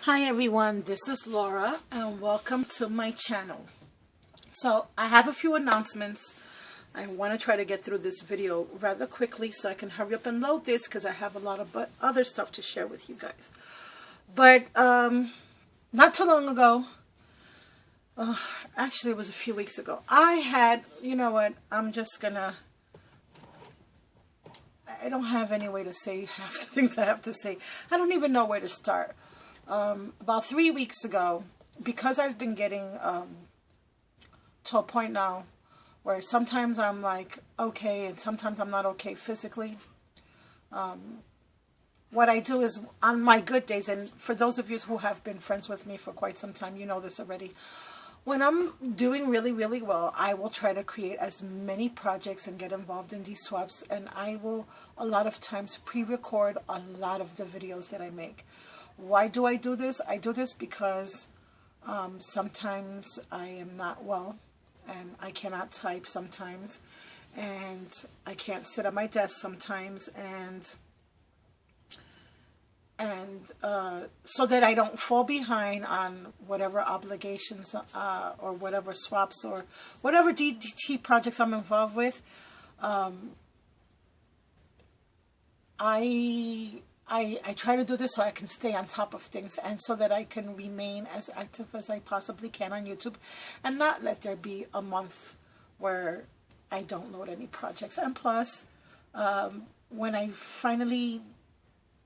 Hi everyone, this is Laura and welcome to my channel. So I have a few announcements. I want to try to get through this video rather quickly so I can hurry up and load this because I have a lot of other stuff to share with you guys. But not too long ago, actually it was a few weeks ago, I had, you know what, I don't have any way to say half the things I have to say. I don't even know where to start. About 3 weeks ago, because I've been getting to a point now where sometimes I'm like okay and sometimes I'm not okay physically. What I do is on my good days, and for those of you who have been friends with me for quite some time, you know this already. When I'm doing really, really well, I will try to create as many projects and get involved in these swaps, and I will a lot of times pre-record a lot of the videos that I make. Why do I do this? I do this because sometimes I am not well and I cannot type sometimes, and I can't sit at my desk sometimes, and so that I don't fall behind on whatever obligations or whatever swaps or whatever DT projects I'm involved with. I try to do this so I can stay on top of things and so that I can remain as active as I possibly can on YouTube and not let there be a month where I don't load any projects. And plus, when I finally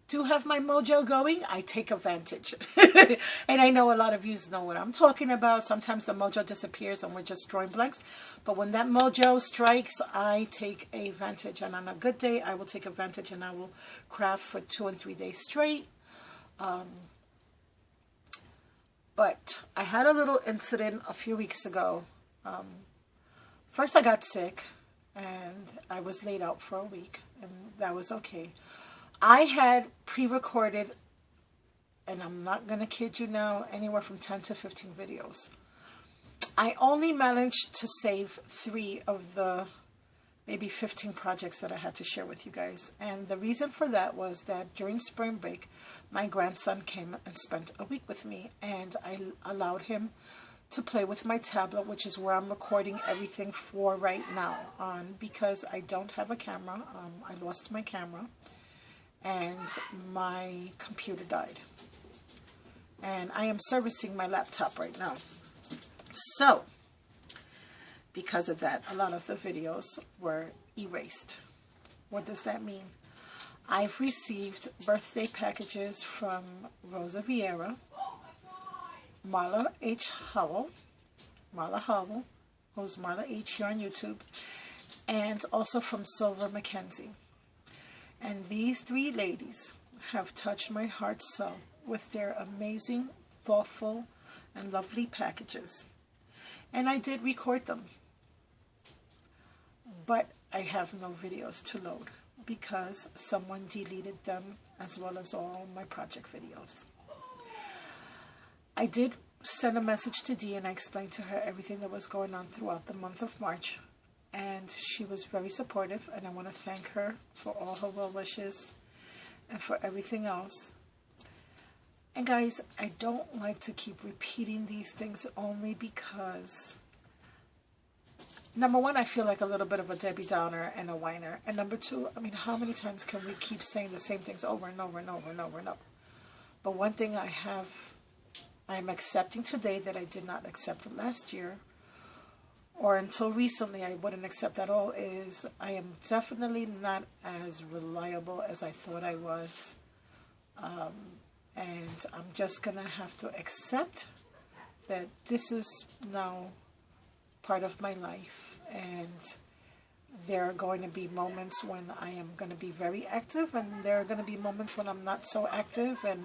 do have my mojo going, I take advantage. And I know a lot of you know what I'm talking about. Sometimes the mojo disappears and we're just drawing blanks. But when that mojo strikes, I take advantage. And on a good day, I will take advantage and I will craft for 2 and 3 days straight. But I had a little incident a few weeks ago. First, I got sick and I was laid out for a week, and that was okay. I had pre-recorded, and I'm not going to kid you now, anywhere from 10 to 15 videos. I only managed to save 3 of the maybe 15 projects that I had to share with you guys. And the reason for that was that during spring break, my grandson came and spent a week with me, and I allowed him to play with my tablet, which is where I'm recording everything for right now on, because I don't have a camera. I lost my camera and my computer died, and I am servicing my laptop right now. So because of that, a lot of the videos were erased. What does that mean? I've received birthday packages from Rosa Vieira, Marla H. Howell, who's Marla H here on YouTube, and also from Silver Mackenzie. And these 3 ladies have touched my heart so with their amazing, thoughtful, and lovely packages. And I did record them. But I have no videos to load because someone deleted them, as well as all my project videos. I did send a message to Dee and I explained to her everything that was going on throughout the month of March. And she was very supportive, and I want to thank her for all her well wishes and for everything else. And guys, I don't like to keep repeating these things only because, number one, I feel like a little bit of a Debbie Downer and a whiner. And number two, I mean, how many times can we keep saying the same things over and over and over and over and over? But one thing I'm accepting today that I did not accept last year, or until recently I wouldn't accept at all, is I am definitely not as reliable as I thought I was. And I'm just going to have to accept that this is now part of my life. And there are going to be moments when I am going to be very active, and there are going to be moments when I'm not so active, and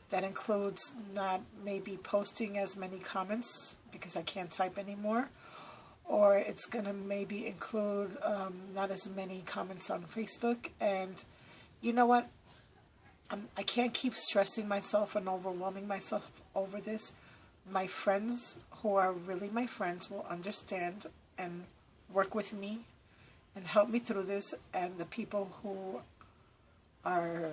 that includes not maybe posting as many comments because I can't type anymore. Or it's going to maybe include not as many comments on Facebook. And you know what? I can't keep stressing myself and overwhelming myself over this. My friends, who are really my friends, will understand and work with me and help me through this. And the people who are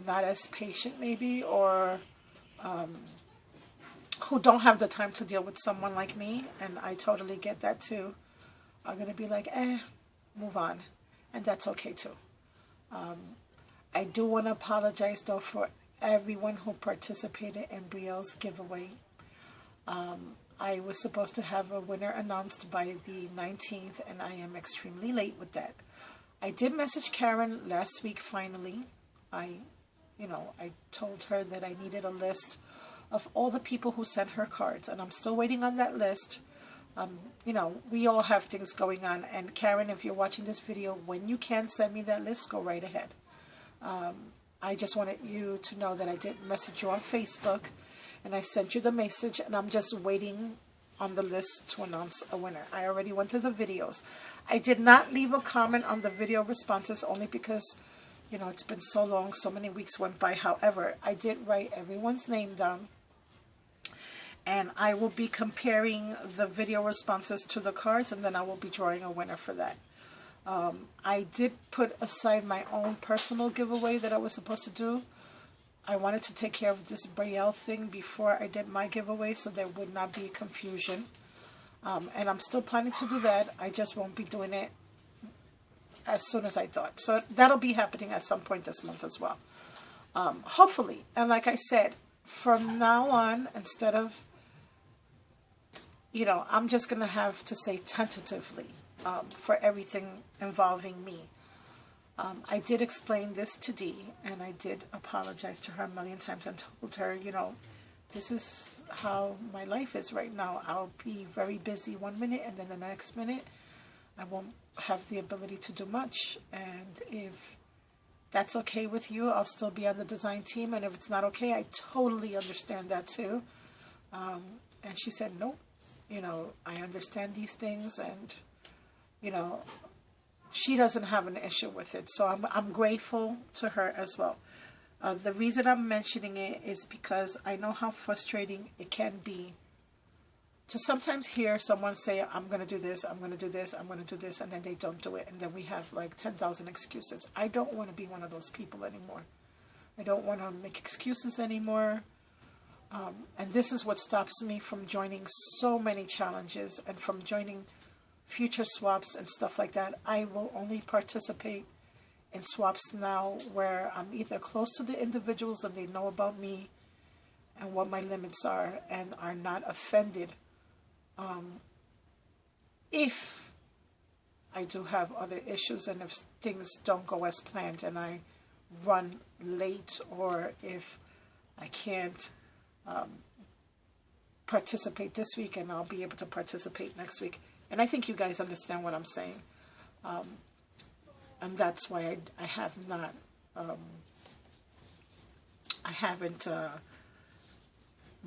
not as patient maybe, or who don't have the time to deal with someone like me, and I totally get that too, are going to be like, move on. And that's okay too. I do want to apologize though for everyone who participated in Brielle's giveaway. I was supposed to have a winner announced by the 19th, and I am extremely late with that. I did message Karen last week finally. I told her that I needed a list of all the people who sent her cards, and I'm still waiting on that list. We all have things going on, and Karen, if you're watching this video, when you can send me that list, go right ahead. I just wanted you to know that I did message you on Facebook, and I sent you the message, and I'm just waiting on the list to announce a winner. I already went through the videos. I did not leave a comment on the video responses only because, it's been so long, so many weeks went by. However, I did write everyone's name down, and I will be comparing the video responses to the cards, and then I will be drawing a winner for that. I did put aside my own personal giveaway that I was supposed to do. I wanted to take care of this Brielle thing before I did my giveaway so there would not be confusion. And I'm still planning to do that. I just won't be doing it as soon as I thought. So that'll be happening at some point this month as well. Hopefully. And like I said, from now on, instead of, I'm just going to have to say tentatively for everything involving me. I did explain this to Dee, and I did apologize to her a million times and told her, this is how my life is right now. I'll be very busy one minute, and then the next minute I won't have the ability to do much. And if that's okay with you, I'll still be on the design team. And if it's not okay, I totally understand that too. And she said, nope, I understand these things, and, she doesn't have an issue with it. So I'm grateful to her as well. The reason I'm mentioning it is because I know how frustrating it can be to sometimes hear someone say, I'm going to do this, I'm going to do this, I'm going to do this, and then they don't do it. And then we have like 10,000 excuses. I don't want to be one of those people anymore. I don't want to make excuses anymore. And this is what stops me from joining so many challenges and from joining future swaps and stuff like that. I will only participate in swaps now where I'm either close to the individuals and they know about me and what my limits are and are not offended if I do have other issues and if things don't go as planned and I run late, or if I can't participate this week and I'll be able to participate next week. And I think you guys understand what I'm saying. And that's why I have not, I haven't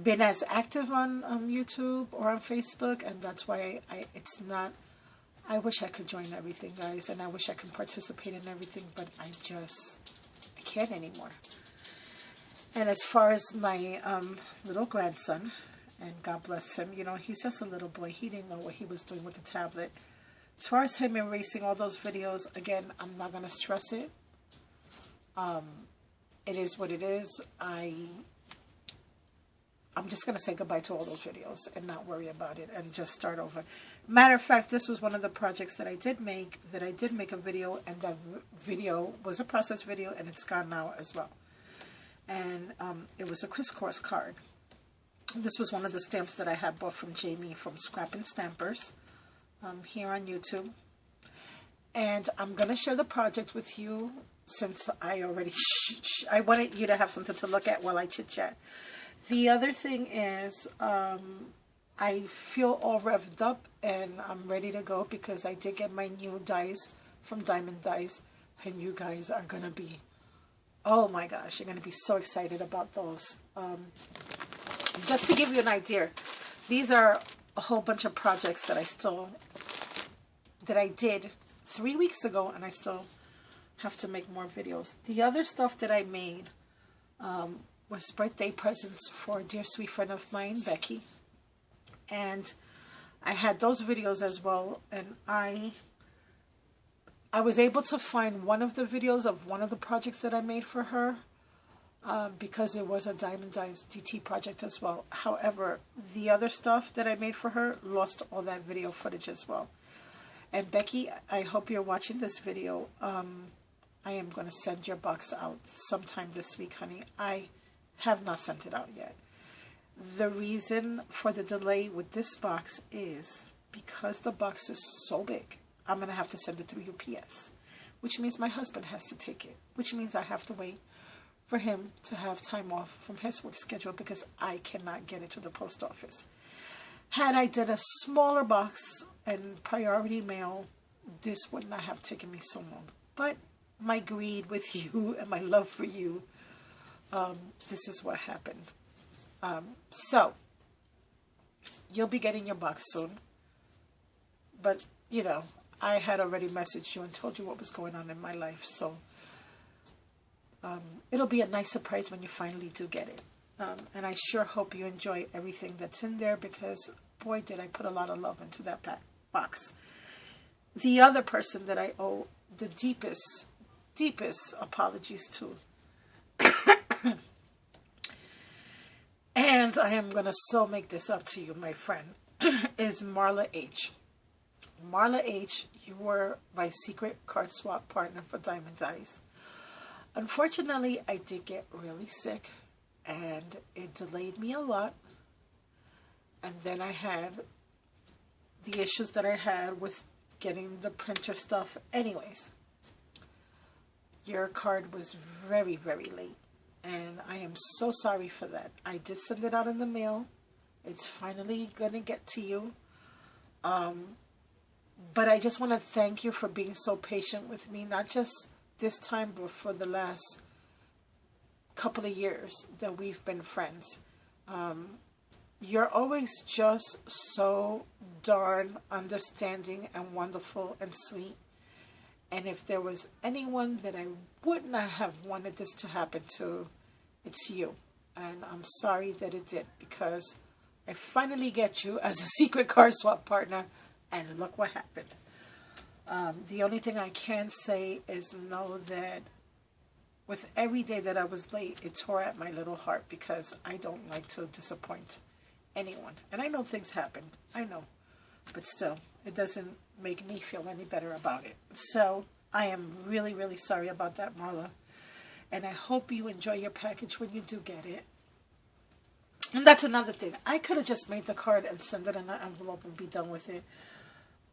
been as active on YouTube or on Facebook. And that's why it's not, I wish I could join everything, guys. And I wish I could participate in everything, but I can't anymore. And as far as my little grandson, and God bless him, he's just a little boy. He didn't know what he was doing with the tablet. As far as him erasing all those videos, again, I'm not going to stress it. It is what it is. I'm just going to say goodbye to all those videos and not worry about it and just start over. Matter of fact, this was one of the projects that I did make a video, and that video was a process video, and it's gone now as well. And it was a crisscross card. This was one of the stamps that I had bought from Jamie from Scrap and Stampers here on YouTube. And I'm going to share the project with you since I already... I wanted you to have something to look at while I chit-chat. The other thing is I feel all revved up and I'm ready to go because I did get my new dies from Diamond Dies. And you guys are going to be... Oh my gosh, you're going to be so excited about those. Just to give you an idea, these are a whole bunch of projects that I did 3 weeks ago, and I still have to make more videos. The other stuff that I made was birthday presents for a dear sweet friend of mine, Becky. And I had those videos as well, and I was able to find one of the videos of one of the projects that I made for her. because it was a Diamond Dyes DT project as well. However, the other stuff that I made for her lost all that video footage as well. And Becky, I hope you're watching this video. I am going to send your box out sometime this week, honey. I have not sent it out yet. The reason for the delay with this box is because the box is so big. I'm going to have to send it through UPS, which means my husband has to take it, which means I have to wait for him to have time off from his work schedule because I cannot get it to the post office. Had I did a smaller box and priority mail, this would not have taken me so long. But my greed with you and my love for you, this is what happened. So, you'll be getting your box soon. But, you know, I had already messaged you and told you what was going on in my life. So, it'll be a nice surprise when you finally do get it. And I sure hope you enjoy everything that's in there because, boy, did I put a lot of love into that box. The other person that I owe the deepest apologies to, and I am going to so make this up to you, my friend, is Marla H. Marla H., you were my secret card swap partner for Diamond Dyes. Unfortunately, I did get really sick, and it delayed me a lot. And then I had the issues that I had with getting the printer stuff. Anyways, your card was very, very late. And I am so sorry for that. I did send it out in the mail. It's finally going to get to you. But I just want to thank you for being so patient with me. Not just this time, but for the last couple of years that we've been friends. You're always just so darn understanding and wonderful and sweet. And if there was anyone that I would not have wanted this to happen to, it's you. And I'm sorry that it did, because I finally get you as a secret card swap partner, and look what happened. The only thing I can say is know that with every day that I was late, it tore at my little heart, because I don't like to disappoint anyone. And I know things happen. I know. But still, it doesn't make me feel any better about it. So I am really, really sorry about that, Marla. And I hope you enjoy your package when you do get it. And that's another thing. I could have just made the card and send it in an envelope and be done with it.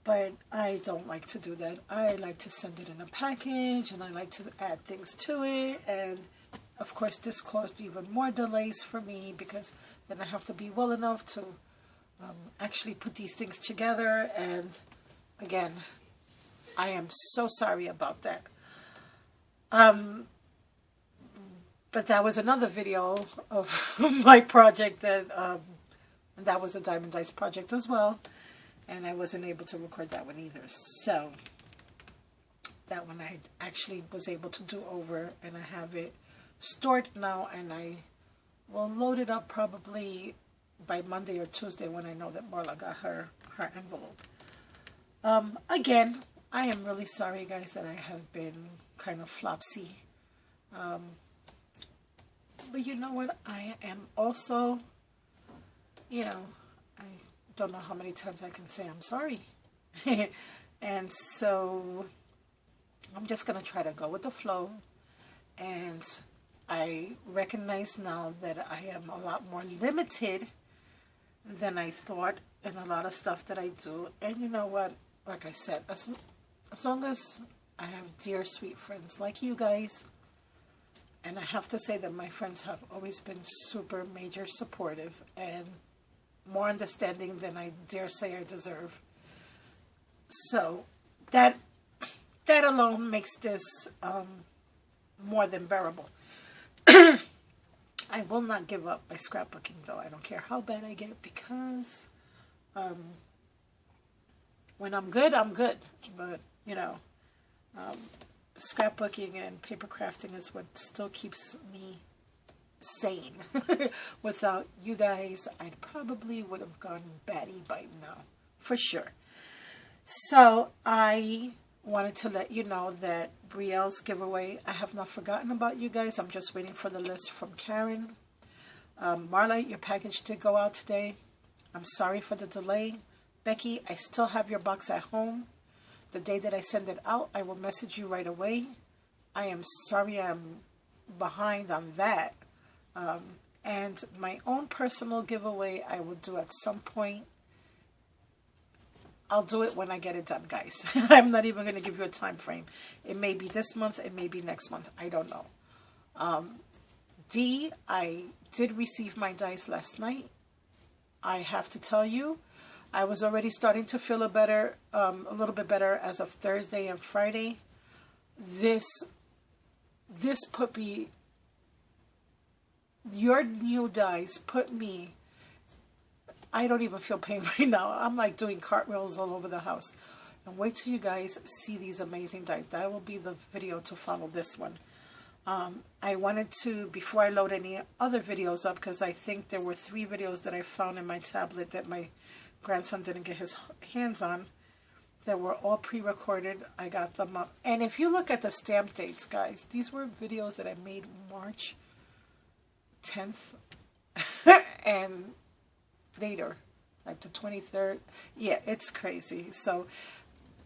But I don't like to do that. I like to send it in a package, and I like to add things to it. And of course, this caused even more delays for me, because then I have to be well enough to actually put these things together. And again, I am so sorry about that. But that was another video of my project that was a Diamond Dyes project as well. And I wasn't able to record that one either. So that one I actually was able to do over, and I have it stored now, and I will load it up probably by Monday or Tuesday when I know that Marla got her envelope. Again, I am really sorry, guys, that I have been kind of flopsy. But you know what? I am also, you know, I don't know how many times I can say I'm sorry. And so I'm just going to try to go with the flow. And I recognize now that I am a lot more limited than I thought in a lot of stuff that I do. And you know what? Like I said, as long as I have dear, sweet friends like you guys, and I have to say that my friends have always been super major supportive and more understanding than I dare say I deserve. So that alone makes this more than bearable. I will not give up my scrapbooking, though. I don't care how bad I get, because when I'm good, I'm good. But, you know, scrapbooking and paper crafting is what still keeps me sane. Without you guys, I probably would have gone batty by now, for sure. So I Wanted to let you know that Brielle's giveaway, I have not forgotten about you guys. I'm just waiting for the list from Karen. Marla, your package did go out today. I'm sorry for the delay. Becky, I still have your box at home. The day that I send it out, I will message you right away. I am sorry I'm behind on that. And my own personal giveaway, I will do at some point. I'll do it when I get it done, guys. I'm not even going to give you a time frame. It may be this month. It may be next month. I don't know. D, I did receive my dice last night. I have to tell you, I was already starting to feel a little bit better as of Thursday and Friday. This put me, your new dice put me, I don't even feel pain right now. I'm like doing cartwheels all over the house. And wait till you guys see these amazing dice. That will be the video to follow this one. I wanted to, before I load any other videos up, because I think there were 3 videos that I found in my tablet that my grandson didn't get his hands on, that were all pre-recorded. I got them up. And if you look at the stamp dates, guys, these were videos that I made March 10th and later, like the 23rd. Yeah, it's crazy. So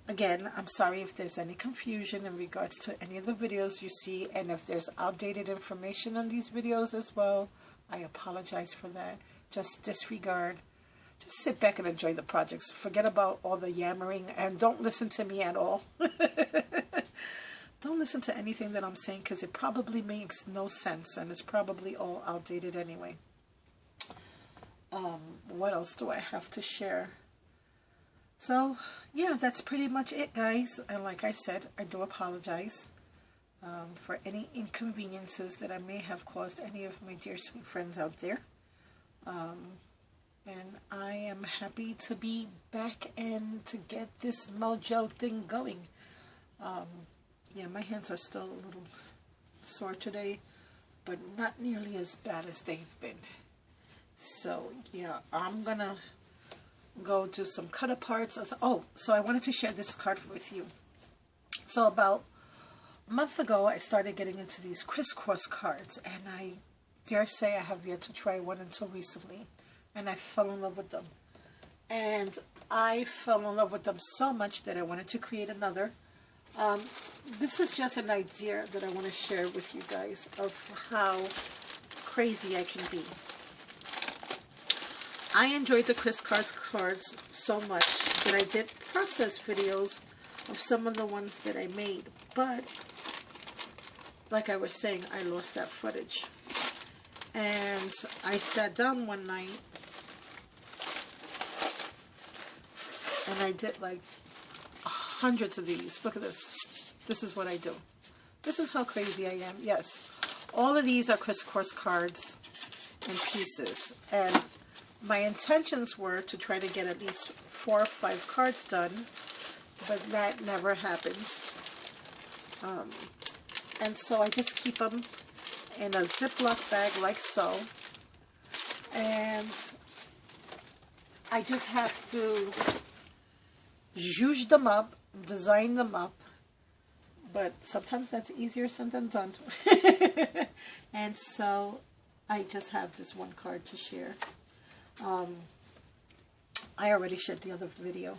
again, I'm sorry if there's any confusion in regards to any of the videos you see, and if there's outdated information on these videos as well, I apologize for that. Just disregard. Just sit back and enjoy the projects. Forget about all the yammering and don't listen to me at all. Don't listen to anything that I'm saying, because it probably makes no sense and it's probably all outdated anyway. What else do I have to share? So, yeah, that's pretty much it, guys. And like I said, I do apologize for any inconveniences that I may have caused any of my dear sweet friends out there. And I am happy to be back and to get this mojo thing going. Yeah, my hands are still a little sore today, but not nearly as bad as they've been. So, yeah, I'm going to go do some cut aparts. Oh, so I wanted to share this card with you. So about a month ago, I started getting into these crisscross cards, and I dare say I have yet to try one until recently, and I fell in love with them. And I fell in love with them so much that I wanted to create another. This is just an idea that I want to share with you guys of how crazy I can be. I enjoyed the crisscross cards so much that I did process videos of some of the ones that I made, but like I was saying, I lost that footage. And I sat down one night and I did like hundreds of these. Look at this. This is what I do. This is how crazy I am. Yes, all of these are crisscross cards and pieces, and my intentions were to try to get at least 4 or 5 cards done, but that never happened. And so I just keep them in a Ziploc bag like so, and I just have to zhuzh them up, design them up, but sometimes that's easier said than done. And so I just have this one card to share. I already shared the other video.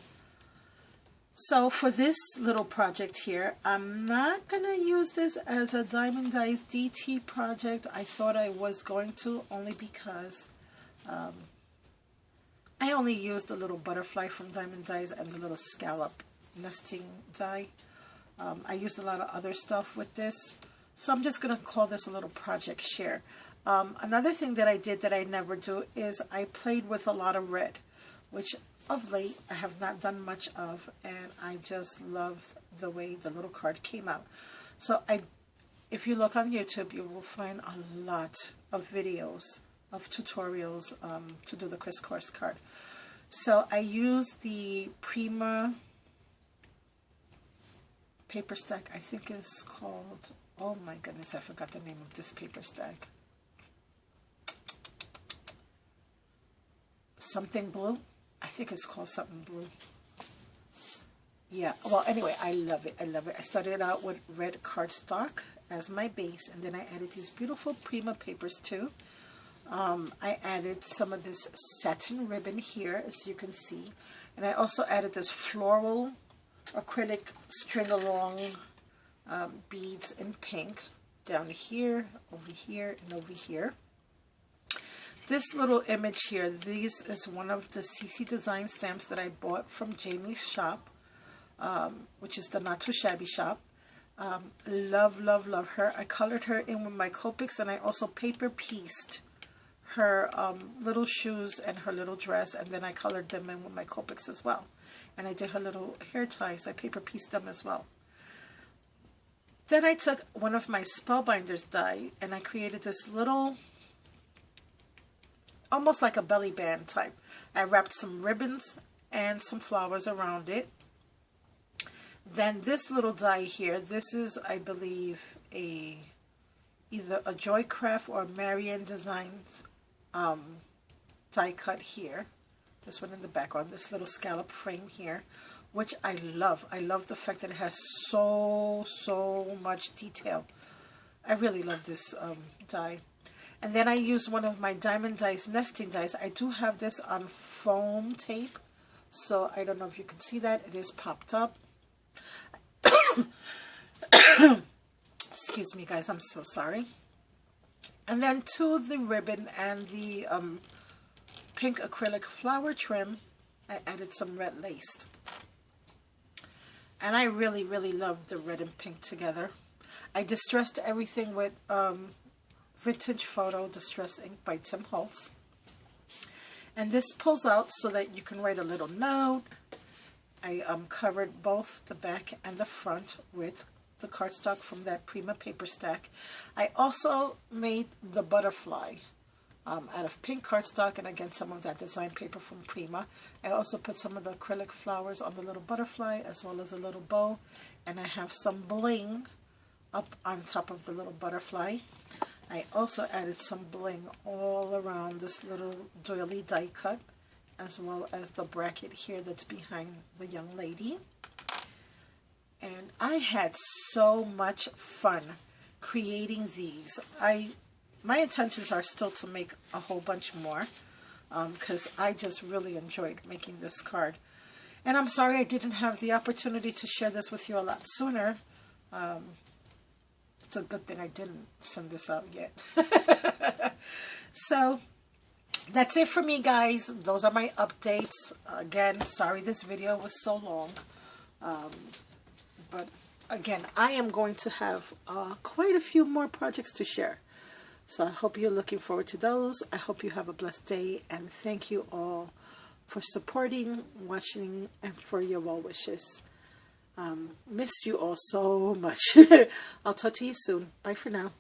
So for this little project here, I'm not going to use this as a Diamond Dies DT project. I thought I was going to, only because I only used the little butterfly from Diamond Dies and the little scallop nesting die. I used a lot of other stuff with this, so I'm just going to call this a little project share. Another thing that I did that I never do is I played with a lot of red, which of late I have not done much of, and I just love the way the little card came out. So if you look on YouTube, you will find a lot of videos of tutorials to do the crisscross card. So I used the Prima paper stack. I think it's called, oh my goodness, I forgot the name of this paper stack. Something blue. I think it's called something blue. Yeah, well, anyway, I love it. I love it. I started out with red cardstock as my base, and then I added these beautiful Prima papers too. I added some of this satin ribbon here, as you can see, and I also added this floral acrylic string along beads in pink down here, over here, and over here. This little image here, this is one of the CC Design stamps that I bought from Jamie's shop, which is the Not Too Shabby shop. Love, love, love her. I colored her in with my Copics, and I also paper pieced her little shoes and her little dress, and then I colored them in with my Copics as well. And I did her little hair ties. I paper pieced them as well. Then I took one of my Spellbinders die, and I created this little, almost like a belly band type. I wrapped some ribbons and some flowers around it. Then this little die here, this is, I believe, either a Joycraft or Marian Designs die cut here. This one in the background, this little scallop frame here, which I love. I love the fact that it has so much detail. I really love this die. And then I used one of my Diamond Dies nesting dies. I do have this on foam tape, so I don't know if you can see that. It is popped up. Excuse me, guys. I'm so sorry. And then to the ribbon and the pink acrylic flower trim, I added some red lace. And I really, really love the red and pink together. I distressed everything with Vintage Photo Distress Ink by Tim Holtz. And this pulls out so that you can write a little note. I covered both the back and the front with the cardstock from that Prima paper stack. I also made the butterfly out of pink cardstock, and again some of that design paper from Prima. I also put some of the acrylic flowers on the little butterfly as well as a little bow, and I have some bling up on top of the little butterfly. I also added some bling all around this little doily die cut, as well as the bracket here that's behind the young lady. And I had so much fun creating these. My intentions are still to make a whole bunch more, because I just really enjoyed making this card. And I'm sorry I didn't have the opportunity to share this with you a lot sooner. It's a good thing I didn't send this out yet. So that's it for me, guys. Those are my updates. Again, sorry this video was so long. But again, I am going to have quite a few more projects to share. So I hope you're looking forward to those. I hope you have a blessed day, and thank you all for supporting, watching, and for your well wishes. Miss you all so much. I'll talk to you soon. Bye for now.